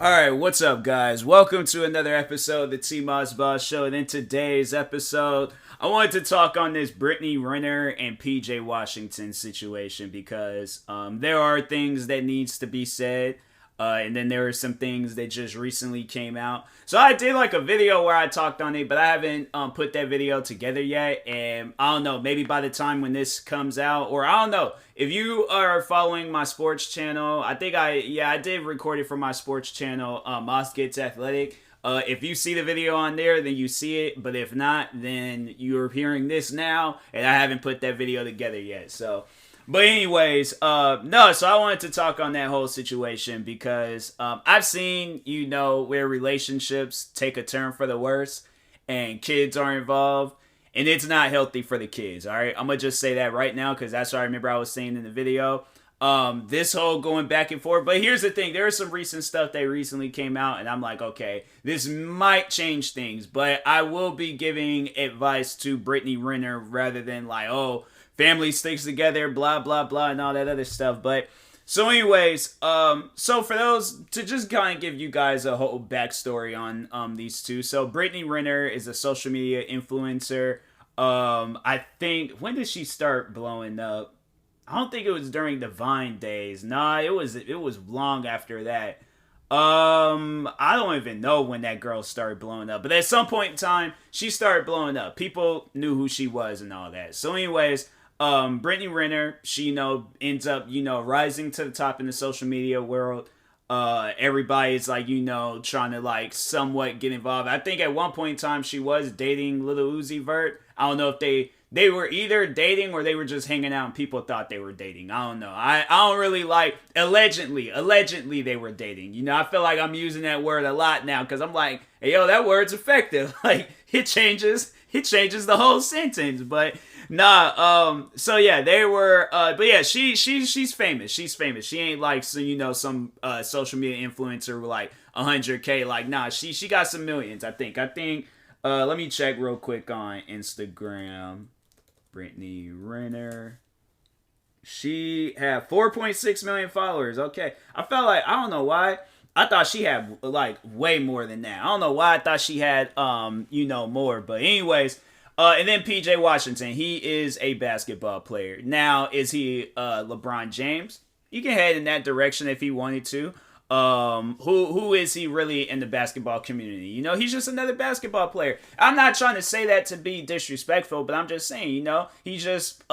Alright, what's up, guys? Welcome to another episode of the TMossBoss Show. And in today's episode, I wanted to talk on this Brittany Renner and PJ Washington situation because there are things that needs to be said. And then there are some things that just recently came out. So I did like a video where I talked on it, but I haven't put that video together yet. And I don't know, maybe by the time when this comes out, or I don't know, if you are following my sports channel, I did record it for my sports channel, Moss Gets Athletic. If you see the video on there, then you see it. But if not, then you're hearing this now, and I haven't put that video together yet. But anyways, so I wanted to talk on that whole situation because I've seen, where relationships take a turn for the worse and kids are involved, and it's not healthy for the kids, all right? I'm going to just say that right now because that's what I remember I was saying in the video. This whole going back and forth, but here's the thing, there is some recent stuff that recently came out, and I'm like, okay, this might change things, but I will be giving advice to Brittany Renner rather than like, oh, family sticks together, blah, blah, blah, and all that other stuff. But, so anyways, so for those, to just kind of give you guys a whole backstory on these two. So, Brittany Renner is a social media influencer. I think, when did she start blowing up? I don't think it was during the Vine days. Nah, it was long after that. I don't even know when that girl started blowing up. But at some point in time, she started blowing up. People knew who she was and all that. So anyways, Brittany Renner, she, ends up, rising to the top in the social media world. Everybody's like, trying to like somewhat get involved. I think at one point in time she was dating Lil Uzi Vert. I don't know if they were either dating or they were just hanging out and people thought they were dating. I don't know. I don't really like, allegedly they were dating. I feel like I'm using that word a lot now because I'm like, hey, yo, that word's effective. Like, it changes the whole sentence. But nah, so yeah, they were, but yeah, she's famous. She's famous. She ain't like, so, some social media influencer with like 100K. Like, nah, she got some millions, I think. Let me check real quick on Instagram. Brittany Renner. She had 4.6 million followers. Okay. I felt like, I don't know why. I thought she had like way more than that. I don't know why I thought she had, more. But anyways, and then PJ Washington. He is a basketball player. Now, is he LeBron James? You can head in that direction if he wanted to. Who is he really in the basketball community? He's just another basketball player. I'm not trying to say that to be disrespectful, but I'm just saying, he just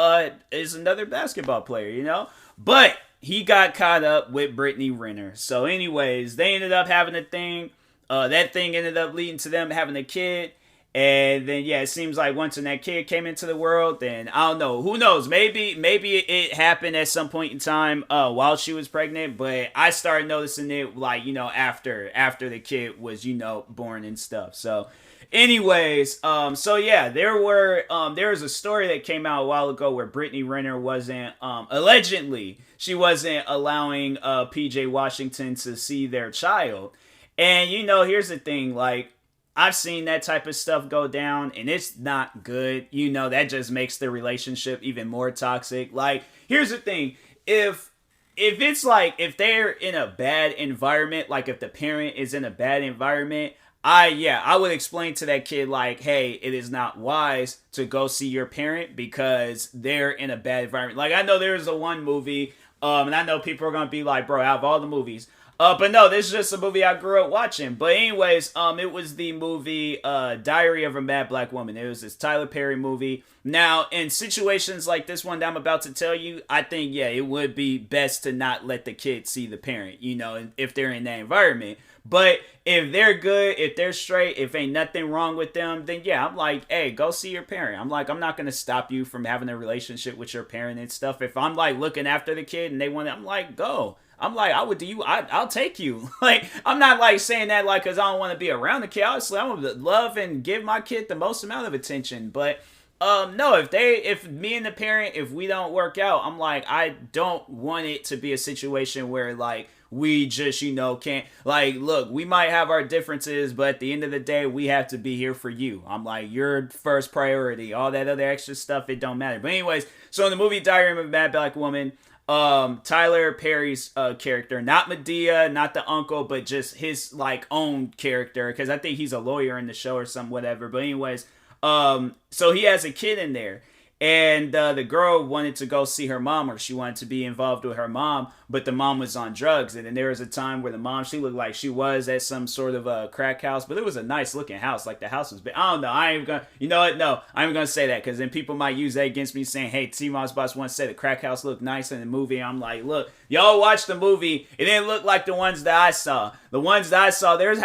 is another basketball player, But he got caught up with Brittany Renner. So anyways, they ended up having a thing. That thing ended up leading to them having a kid. And then, yeah, it seems like once that kid came into the world, then I don't know. Who knows? Maybe it happened at some point in time while she was pregnant. But I started noticing it, like, after the kid was, born and stuff. So, anyways, so yeah, there was a story that came out a while ago where Brittany Renner wasn't, allegedly, she wasn't allowing PJ Washington to see their child. And, here's the thing, like, I've seen that type of stuff go down, and it's not good. That just makes the relationship even more toxic. Like, here's the thing. If it's like, if they're in a bad environment, like if the parent is in a bad environment, I would explain to that kid, like, hey, it is not wise to go see your parent because they're in a bad environment. Like, I know there's a one movie, and I know people are going to be like, bro, out of all the movies, but no, this is just a movie I grew up watching. But anyways, it was the movie Diary of a Mad Black Woman. It was this Tyler Perry movie. Now, in situations like this one that I'm about to tell you, I think, yeah, it would be best to not let the kid see the parent, if they're in that environment. But if they're good, if they're straight, if ain't nothing wrong with them, then yeah, I'm like, hey, go see your parent. I'm like, I'm not going to stop you from having a relationship with your parent and stuff. If I'm like looking after the kid and they want it, I'm like, go. I'm like, I'll take you. Like, I'm not like saying that like because I don't want to be around the kid. Obviously, I want to love and give my kid the most amount of attention. But no, if me and the parent, if we don't work out, I'm like, I don't want it to be a situation where like we just, can't, like, look, we might have our differences, but at the end of the day, we have to be here for you. I'm like, you're first priority. All that other extra stuff, it don't matter. But anyways, so in the movie Diary of a Mad Black Woman, Tyler Perry's character, not Medea, not the uncle, but just his like own character, because I think he's a lawyer in the show or some whatever. But anyways, so he has a kid in there. And the girl wanted to go see her mom, or she wanted to be involved with her mom, but the mom was on drugs. And then there was a time where the mom, she looked like she was at some sort of a crack house, but it was a nice looking house. Like the house was big. I don't know. I ain't gonna, you know what? No, I ain't gonna say that, because then people might use that against me, saying, hey, TMossBoss once said the crack house looked nice in the movie. I'm like, look, y'all watch the movie. It didn't look like the ones that I saw. The ones that I saw, there's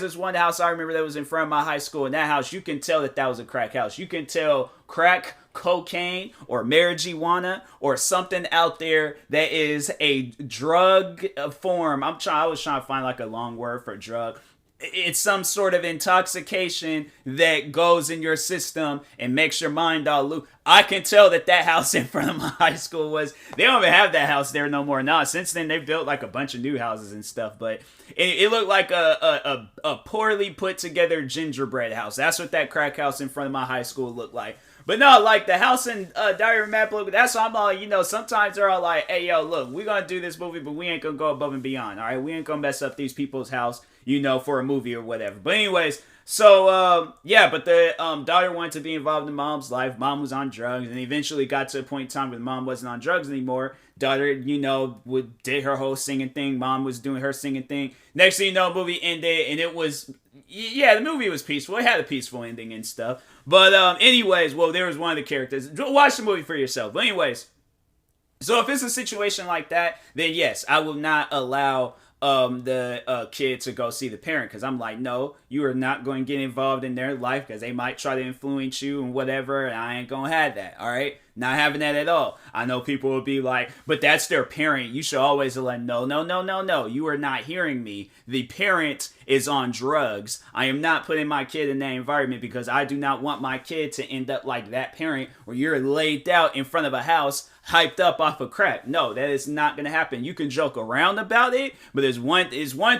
this one house I remember that was in front of my high school. And that house, you can tell that was a crack house. You can tell crack, cocaine, or marijuana, or something out there that is a drug form. I was trying to find like a long word for drug. It's some sort of intoxication that goes in your system and makes your mind all loose. I can tell that house in front of my high school they don't even have that house there no more now. Since then, they've built like a bunch of new houses and stuff, but it looked like a poorly put together gingerbread house. That's what that crack house in front of my high school looked like. But no, like the house in Diary of Mad Blood, that's why I'm all, you know, sometimes they're all like, hey, yo, look, we're going to do this movie, but we ain't going to go above and beyond, all right? We ain't going to mess up these people's house, you know, for a movie or whatever. But anyways, so, yeah, but the daughter wanted to be involved in mom's life. Mom was on drugs, and eventually got to a point in time where mom wasn't on drugs anymore. Daughter, you know, did her whole singing thing. Mom was doing her singing thing. Next thing you know, movie ended, and it was, yeah, the movie was peaceful. It had a peaceful ending and stuff. But anyways, well, there was one of the characters. Watch the movie for yourself. But anyways, so if it's a situation like that, then yes, I will not allow the kid to go see the parent, because I'm like, no, you are not going to get involved in their life, because they might try to influence you and whatever, and I ain't going to have that, all right? Not having that at all. I know people will be like, but that's their parent. You should always let no. You are not hearing me. The parent is on drugs. I am not putting my kid in that environment, because I do not want my kid to end up like that parent where you're laid out in front of a house hyped up off of crack. No, that is not going to happen. You can joke around about it, but there's one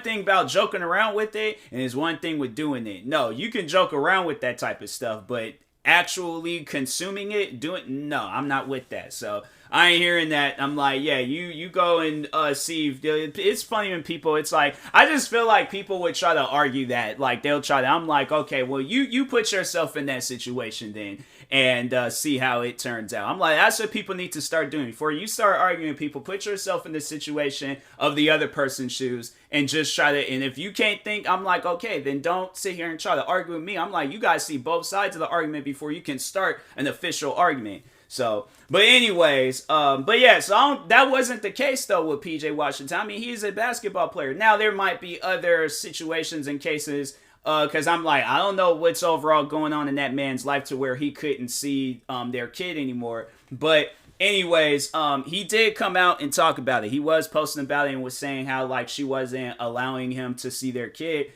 thing about joking around with it, and there's one thing with doing it. No, you can joke around with that type of stuff, but actually consuming it, no, I'm not with that. So I ain't hearing that. I'm like, yeah, you go and see. It's funny when people, it's like, I just feel like people would try to argue that, like they'll try to, I'm like, okay, well, you put yourself in that situation then, and see how it turns out. I'm like, that's what people need to start doing. Before you start arguing with people, put yourself in the situation of the other person's shoes, and just try to, and if you can't think, I'm like, okay, then don't sit here and try to argue with me. I'm like, you guys see both sides of the argument before you can start an official argument. So, but anyways, but yeah, so that wasn't the case though with PJ Washington. I mean, he's a basketball player. Now, there might be other situations and cases, because I'm like, I don't know what's overall going on in that man's life to where he couldn't see their kid anymore. But anyways, he did come out and talk about it. He was posting about it and was saying how, like, she wasn't allowing him to see their kid.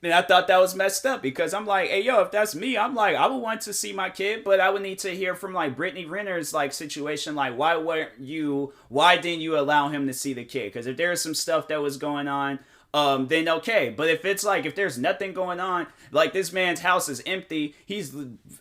And I thought that was messed up, because I'm like, hey, yo, if that's me, I'm like, I would want to see my kid, but I would need to hear from, like, Brittany Renner's, like, situation. Like, why didn't you allow him to see the kid? Because if there was some stuff that was going on, then okay. But if it's like, if there's nothing going on, like this man's house is empty, he's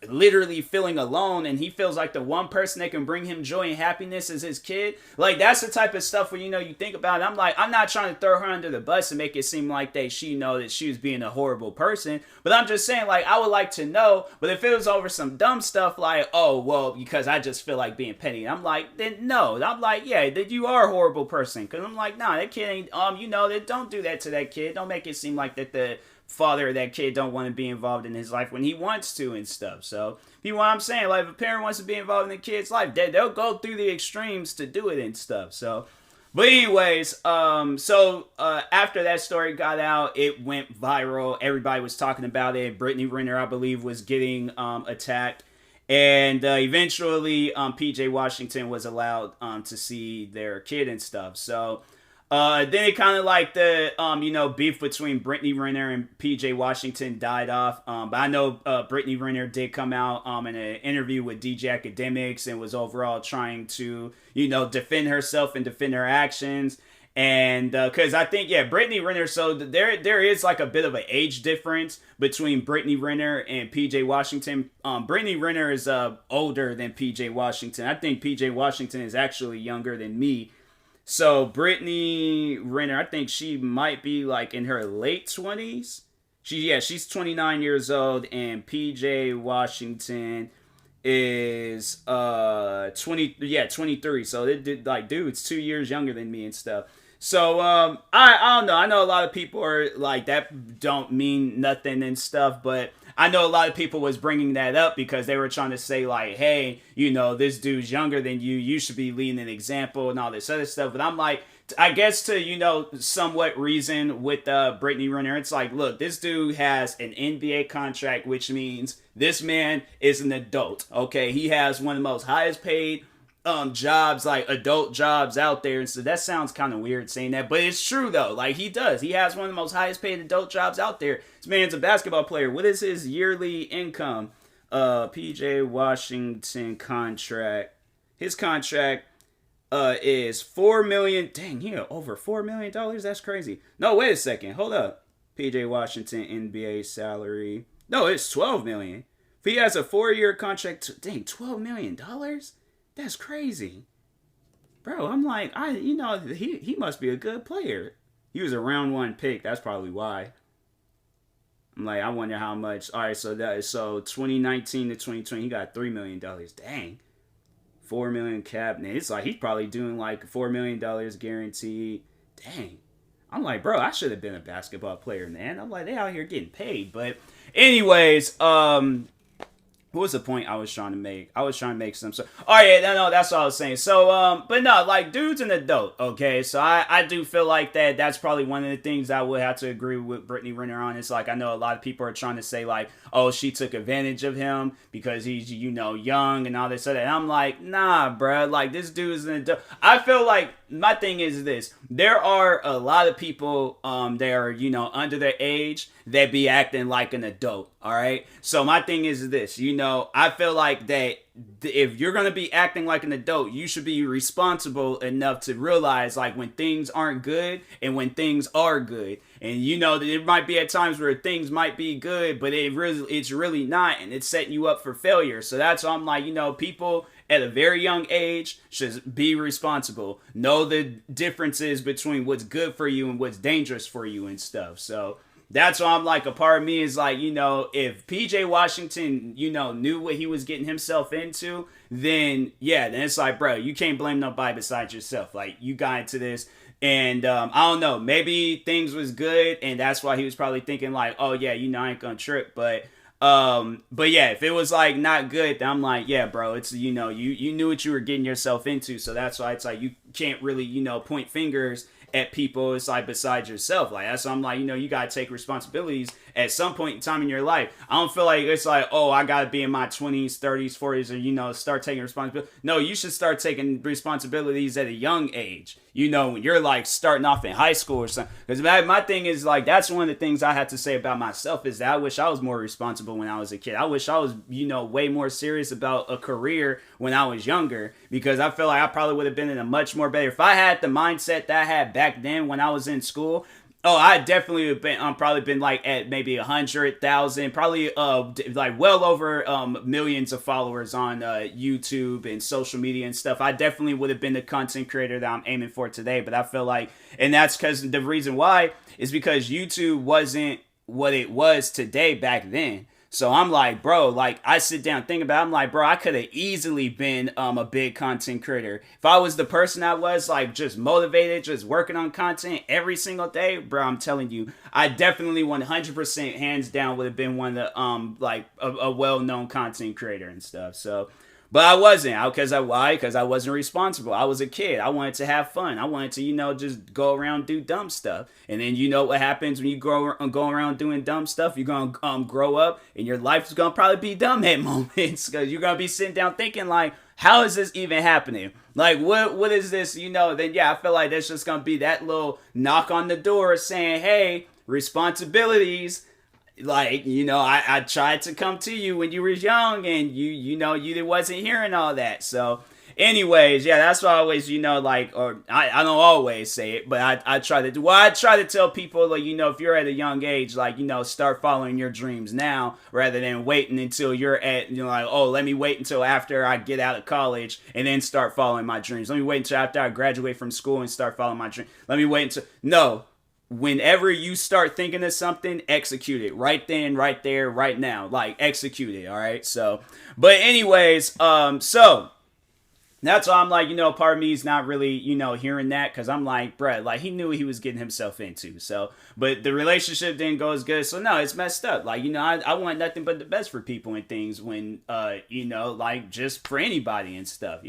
literally feeling alone, and he feels like the one person that can bring him joy and happiness is his kid. Like, that's the type of stuff where, you know, you think about it. I'm like, I'm not trying to throw her under the bus and make it seem like that she was being a horrible person, but I'm just saying, like, I would like to know. But if it was over some dumb stuff like, oh, well, because I just feel like being petty, I'm like, then no. I'm like, yeah, that you are a horrible person, because I'm like, nah, that kid ain't, you know, that don't do that to that kid. Don't make it seem like that the father of that kid don't want to be involved in his life when he wants to and stuff. So, you know what I'm saying? Like, if a parent wants to be involved in the kid's life, they'll go through the extremes to do it and stuff. So, but anyways, after that story got out, it went viral. Everybody was talking about it. Brittany Renner, I believe, was getting attacked. And eventually, PJ Washington was allowed to see their kid and stuff. So, then it kind of like the, beef between Brittany Renner and PJ Washington died off. But I know Brittany Renner did come out in an interview with DJ Academics and was overall trying to, defend herself and defend her actions. And because I think, yeah, Brittany Renner, so there is like a bit of an age difference between Brittany Renner and PJ Washington. Brittany Renner is older than PJ Washington. I think PJ Washington is actually younger than me. So Brittany Renner, I think she might be like in her late 20s. She's 29 years old, and PJ Washington is 23. So it did, like, dude's 2 years younger than me and stuff. So I don't know. I know a lot of people are like, that don't mean nothing and stuff, but I know a lot of people was bringing that up because they were trying to say like, hey, this dude's younger than you. You should be leading an example and all this other stuff. But I'm like, I guess to, somewhat reason with Brittany Renner, it's like, look, this dude has an NBA contract, which means this man is an adult. Okay, he has one of the most highest paid jobs, like adult jobs out there, and so that sounds kind of weird saying that, but it's true though. Like, he has one of the most highest paid adult jobs out there. This man's a basketball player. What is his yearly income? PJ Washington contract, his contract is $4 million. Dang, over $4 million. That's crazy. No, wait a second, hold up. PJ Washington NBA salary, no, it's $12 million. If he has a 4-year contract, dang, $12 million. That's crazy. Bro, I'm like, he must be a good player. He was a round 1 pick. That's probably why. I'm like, I wonder how much. All right, so 2019 to 2020, he got $3 million. Dang. $4 million cap. And it's like he's probably doing like $4 million guaranteed. Dang. I'm like, bro, I should have been a basketball player, man. I'm like, they out here getting paid. But anyways, what was the point I was trying to make? I was trying to make some. Oh yeah, no, that's what I was saying. So, but no, like, dude's an adult, okay? So I do feel like that's probably one of the things I would have to agree with Brittany Renner on. It's like, I know a lot of people are trying to say like, oh, she took advantage of him because he's, young and all this other. And I'm like, nah, bro. Like, this dude's an adult. I feel like my thing is this. There are a lot of people that are, under their age that be acting like an adult, all right? So my thing is this, I feel like that if you're going to be acting like an adult, you should be responsible enough to realize like when things aren't good and when things are good. And that it might be at times where things might be good, but it's really not, and it's setting you up for failure. So that's why I'm like, people at a very young age should be responsible. Know the differences between what's good for you and what's dangerous for you and stuff. So that's why I'm like, a part of me is like, if PJ Washington, knew what he was getting himself into, then it's like, bro, you can't blame nobody besides yourself. Like, you got into this. And I don't know, maybe things was good, and that's why he was probably thinking like, oh yeah, I ain't gonna trip. But yeah, if it was like not good, then I'm like, yeah, bro, it's you knew what you were getting yourself into, so that's why it's like you can't really point fingers at people. It's like besides yourself. Like, that's why I'm like, you gotta take responsibilities at some point in time in your life. I don't feel like it's like, oh, I gotta be in my 20s, 30s, 40s, or start taking responsibility. No, you should start taking responsibilities at a young age, when you're like starting off in high school or something. Because my thing is like, that's one of the things I have to say about myself is that I wish I was more responsible when I was a kid. I wish I was way more serious about a career when I was younger, because I feel like I probably would have been in a much more better, if I had the mindset that I had back then when I was in school. Oh, I definitely have been probably been like at maybe 100,000, probably like well over millions of followers on YouTube and social media and stuff. I definitely would have been the content creator that I'm aiming for today. But I feel like, and that's because the reason why is because YouTube wasn't what it was today back then. So I'm like, bro, like, I sit down and think about it, I'm like, bro, I could have easily been a big content creator. If I was the person I was, like, just motivated, just working on content every single day, bro, I'm telling you, I definitely 100% hands down would have been one of the, like, a well-known content creator and stuff. So, but I wasn't. Why? Because I wasn't responsible. I was a kid. I wanted to have fun. I wanted to, just go around do dumb stuff. And then what happens when you go around doing dumb stuff? You're going to grow up, and your life is going to probably be dumb at moments, because you're going to be sitting down thinking, like, how is this even happening? Like, what is this? Then, I feel like there's just going to be that little knock on the door saying, hey, responsibilities. Like, I tried to come to you when you were young, and you wasn't hearing all that. So anyways, yeah, that's why I always, like, or I don't always say it, but I try to do, well, I try to tell people, like, if you're at a young age, like, start following your dreams now rather than waiting until you're at, like, oh, let me wait until after I get out of college and then start following my dreams. Let me wait until after I graduate from school and start following my dreams. Let me wait until, no. Whenever you start thinking of something, execute it right then, right there, right now. Like, execute it, all right? So, but anyways, so that's why I'm like, part of me is not really, hearing that, because I'm like, bruh, like, he knew what he was getting himself into. So, but the relationship didn't go as good. So, no, it's messed up. Like, I want nothing but the best for people and things when, like, just for anybody and stuff,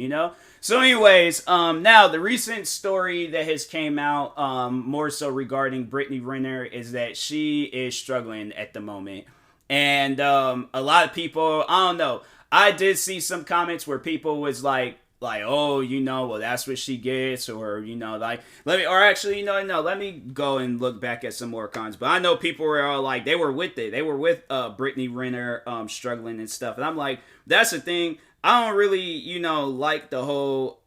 So, anyways, now, the recent story that has came out, more so regarding Brittany Renner, is that she is struggling at the moment. And a lot of people, I don't know, I did see some comments where people was like, oh, well, that's what she gets, or, like, let me go and look back at some more comments. But I know people were all like, they were with it. They were with Brittany Renner struggling and stuff. And I'm like, that's the thing. I don't really, like the whole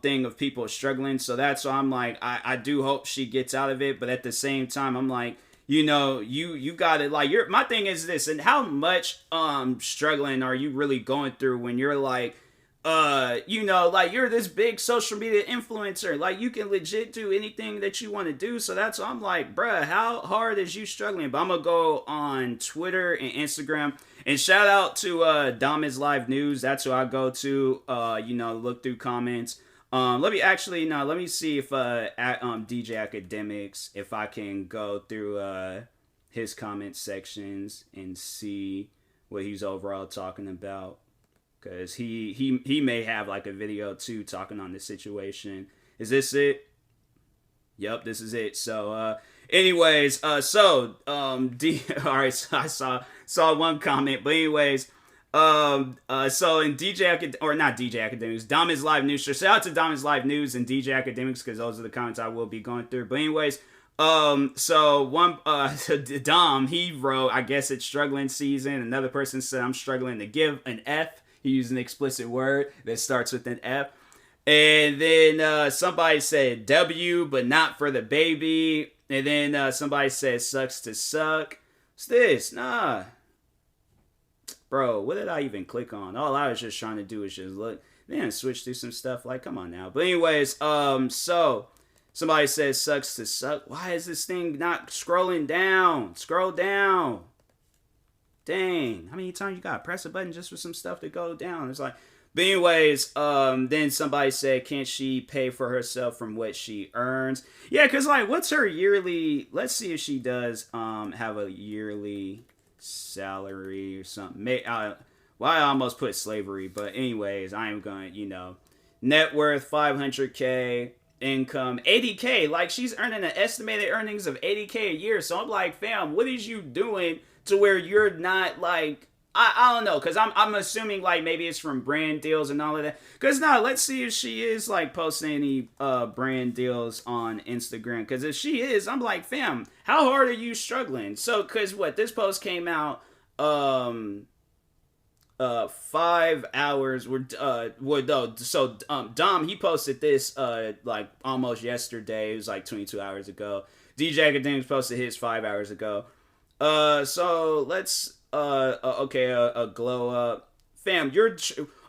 thing of people struggling. So that's why I'm like, I do hope she gets out of it. But at the same time, I'm like, you got it. Like, my thing is this, and how much struggling are you really going through when you're like, like, you're this big social media influencer, like, you can legit do anything that you want to do. So that's why I'm like, bruh, how hard is you struggling? But I'm gonna go on Twitter and Instagram, and shout out to Dom is Live News. That's who I go to, look through comments. Let me see if at DJ Academics, if I can go through his comment sections and see what he's overall talking about. Because he may have like a video too talking on this situation. Is this it? Yep, this is it. So anyways, all right, so I saw one comment, but anyways, so in not DJ Academics, Dom is Live News. So shout out to Dom is Live News and DJ Academics, because those are the comments I will be going through. But anyways, so one, Dom, he wrote, I guess it's struggling season. Another person said, I'm struggling to give an F. He used an explicit word that starts with an F. And then somebody said W, but not for the baby. And then somebody said sucks to suck. What's this? Nah. Bro, what did I even click on? All I was just trying to do is just look. Then switch through some stuff. Like, come on now. But anyways, so somebody says sucks to suck. Why is this thing not scrolling down? Scroll down. Dang, how many times you gotta press a button just for some stuff to go down? It's like, but anyways, then somebody said, can't she pay for herself from what she earns? Yeah, because like, what's her yearly? Let's see if she does have a yearly salary or something. I almost put slavery, but anyways, I am going, net worth 500K, income 80K. Like, she's earning an estimated earnings of 80K a year. So I'm like, fam, what is you doing to where you're not like, I don't know, because I'm assuming like maybe it's from brand deals and all of that. Because now let's see if she is like posting any brand deals on Instagram. Because if she is, I'm like, fam, how hard are you struggling? So because this post came out 5 hours so Dom, he posted this like almost yesterday. It was like 22 hours ago. DJ Academics posted his 5 hours ago. So let's a glow up, fam.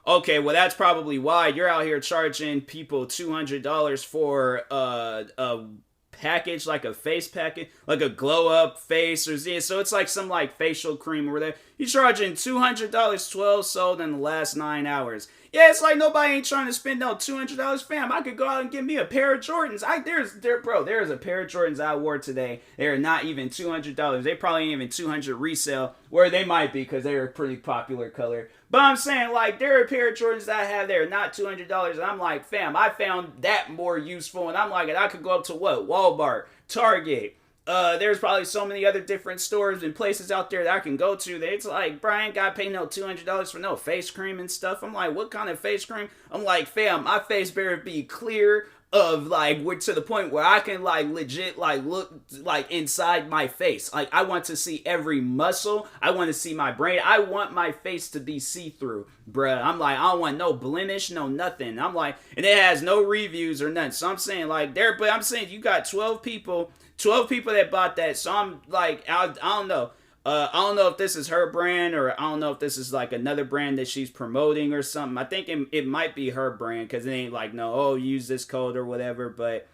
Okay, well that's probably why you're out here charging people $200 for a package, like a face package, like a glow up face or so it's like some like facial cream or whatever. You're charging $200, 12 sold in the last 9 hours. Yeah, it's like nobody ain't trying to spend no $200, fam. I could go out and get me a pair of Jordans. There's a pair of Jordans I wore today. They're not even $200. They probably ain't even 200 resale, where they might be because they're a pretty popular color. But I'm saying, like, there are a pair of Jordans that I have there, not $200. And I'm like, fam, I found that more useful. And I'm like, I could go up to what? Walmart, Target. There's probably so many other different stores and places out there that I can go to that it's like, Brian, gotta pay no $200 for no face cream and stuff. I'm like, what kind of face cream? I'm like, fam, my face better be clear, of like we're to the point where I can like legit like look like inside my face. Like I want to see every muscle. I want to see my brain. I want my face to be see-through, bruh. I'm like, I don't want no blemish, no nothing. I'm like, and it has no reviews or nothing. So I'm saying like there, but I'm saying you got 12 people that bought that. So I'm like, I don't know. I don't know if this is her brand or I don't know if this is like another brand that she's promoting or something. I think it might be her brand because it ain't like no, oh, use this code or whatever. But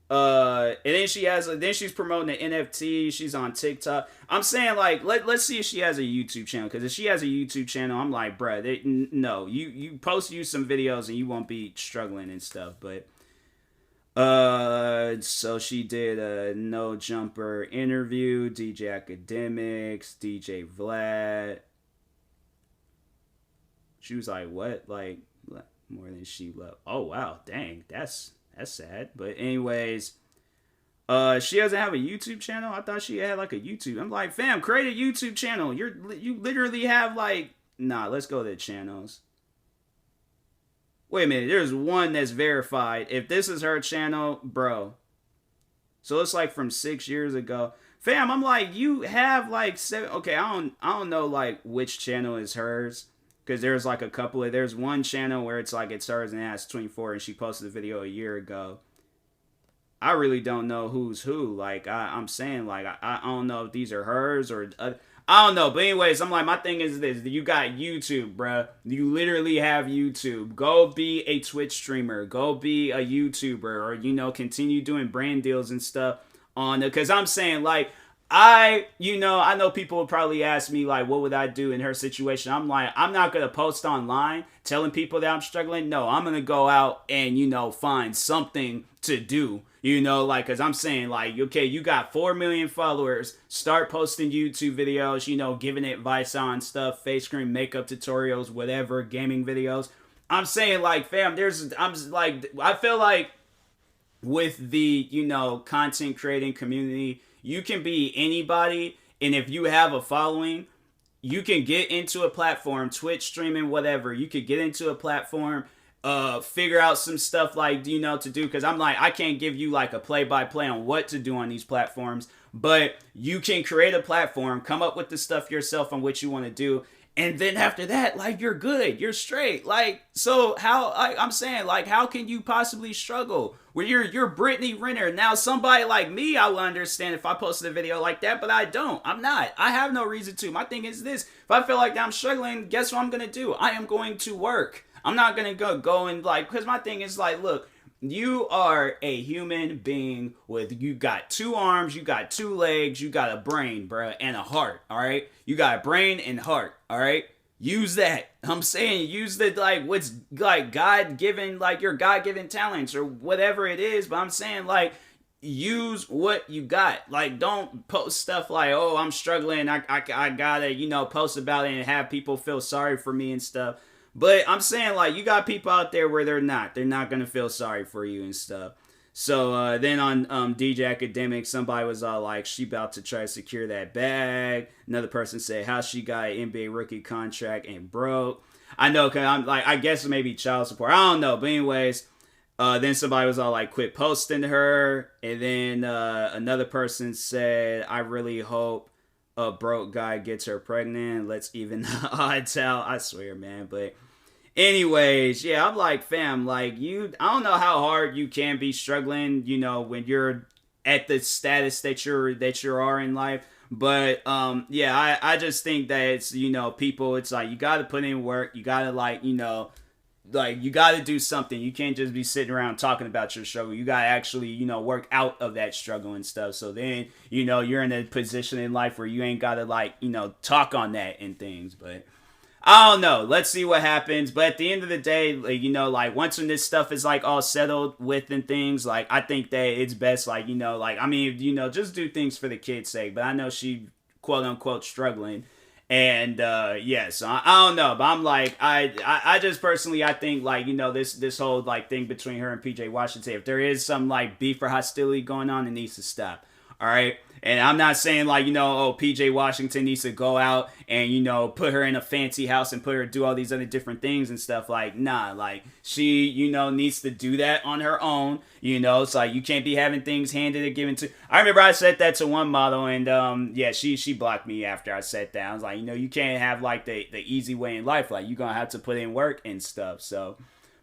and then she's promoting the NFT. She's on TikTok. I'm saying like let's see if she has a YouTube channel, because if she has a YouTube channel, I'm like, bruh, no, you post some videos and you won't be struggling and stuff. But so she did a No Jumper interview, DJ Academics, DJ Vlad. She was like, what? Like, more than she loved. Oh, wow. Dang. That's sad. But anyways, she doesn't have a YouTube channel. I thought she had like a YouTube. I'm like, fam, create a YouTube channel. You literally have like, nah, let's go to the channels. Wait a minute, there's one that's verified. If this is her channel, bro. So it's like from 6 years ago. Fam, I'm like, you have like 7. Okay, I don't know like which channel is hers. Because there's like a couple of, there's one channel where it's like it's hers and it has 24 and she posted the video a year ago. I really don't know who's who. Like, I'm saying like, I don't know if these are hers or I don't know, but anyways, I'm like, my thing is this: you got YouTube, bruh. You literally have YouTube. Go be a Twitch streamer. Go be a YouTuber, or continue doing brand deals and stuff on it. Because I'm saying, like, I know people would probably ask me like, what would I do in her situation? I'm like, I'm not gonna post online telling people that I'm struggling. No, I'm gonna go out and find something to do. Like, because I'm saying, like, okay, you got 4 million followers. Start posting YouTube videos, giving advice on stuff, face cream, makeup tutorials, whatever, gaming videos. I'm saying, like, fam, I feel like with the, content creating community, you can be anybody. And if you have a following, you can get into a platform, Twitch streaming, whatever. You could get into a platform, figure out some stuff like, to do. Because I'm like, I can't give you like a play-by-play on what to do on these platforms. But you can create a platform, come up with the stuff yourself on what you want to do. And then after that, like, you're good. You're straight. Like, so how, I'm saying, like, how can you possibly struggle? Where you're Brittany Renner. Now, somebody like me, I will understand if I posted a video like that, but I don't. I'm not. I have no reason to. My thing is this. If I feel like I'm struggling, guess what I'm going to do? I am going to work. I'm not going to go and, like, because my thing is, like, look, you are a human being you got 2 arms, you got 2 legs, you got a brain, bruh, and a heart, all right? You got a brain and heart, all right? Use that. I'm saying use the, like, what's, like, God-given, like, your God-given talents or whatever it is, but I'm saying, like, use what you got. Like, don't post stuff like, oh, I'm struggling, I gotta, post about it and have people feel sorry for me and stuff. But I'm saying, like, you got people out there where they're not going to feel sorry for you and stuff. So then on DJ Academic, somebody was all like, she about to try to secure that bag. Another person said how she got an NBA rookie contract and broke. I know, because I'm like, I guess maybe child support. I don't know. But anyways, then somebody was all like, quit posting her. And then another person said, I really hope a broke guy gets her pregnant. Let's even the odds out. I swear, man. But anyways, yeah, I'm like, fam, like, I don't know how hard you can be struggling, when you're at the status that you are in life. But yeah, I just think that it's, people, it's like, you got to put in work. You got to, like, like, you got to do something. You can't just be sitting around talking about your struggle. You got to actually, work out of that struggle and stuff. So then, you're in a position in life where you ain't got to, like, talk on that and things. But I don't know. Let's see what happens. But at the end of the day, like, like, once when this stuff is, like, all settled with and things, like, I think that it's best, like, like, I mean, just do things for the kid's sake. But I know she, quote unquote, struggling. And yeah, so I don't know, but I'm like, I just personally, I think, like, this whole, like, thing between her and PJ Washington, if there is some, like, beef or hostility going on, it needs to stop. All right. And I'm not saying like, oh, PJ Washington needs to go out and, put her in a fancy house and put her do all these other different things and stuff. Like, nah, like she, needs to do that on her own. It's like you can't be having things handed and given to. I remember I said that to one model and yeah, she blocked me after I said that. I was like, you can't have like the easy way in life. Like you're going to have to put in work and stuff. So.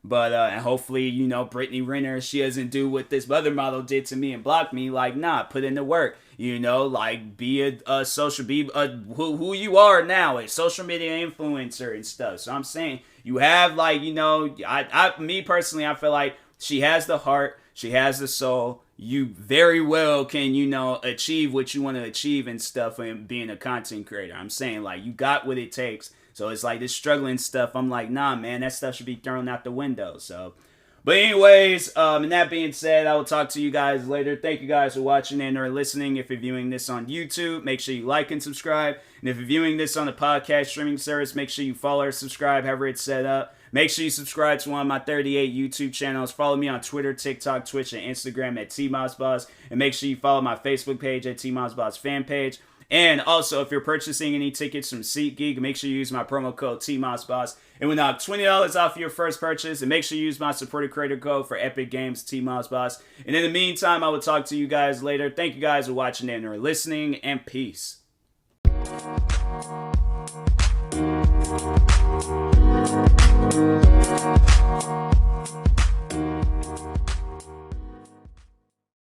But and hopefully, Brittany Renner, she doesn't do what this other model did to me and block me. Like, nah, put in the work. Like be a social, be who you are now, a social media influencer and stuff. So I'm saying you have like, me personally, I feel like she has the heart, she has the soul. You very well can, achieve what you want to achieve and stuff and being a content creator. I'm saying like you got what it takes. So it's like this struggling stuff. I'm like, nah, man, that stuff should be thrown out the window. So, but anyways, and that being said, I will talk to you guys later. Thank you guys for watching and or listening. If you're viewing this on YouTube, make sure you like and subscribe. And if you're viewing this on a podcast streaming service, make sure you follow or subscribe, however it's set up. Make sure you subscribe to one of my 38 YouTube channels. Follow me on Twitter, TikTok, Twitch, and Instagram at TMossBoss. And make sure you follow my Facebook page at TMossBoss fan page. And also, if you're purchasing any tickets from GEEK, make sure you use my promo code TMossBoss. It will knock $20 off your first purchase. And make sure you use my supported creator code for Epic Games TMossBoss. And in the meantime, I will talk to you guys later. Thank you guys for watching and or listening. And peace.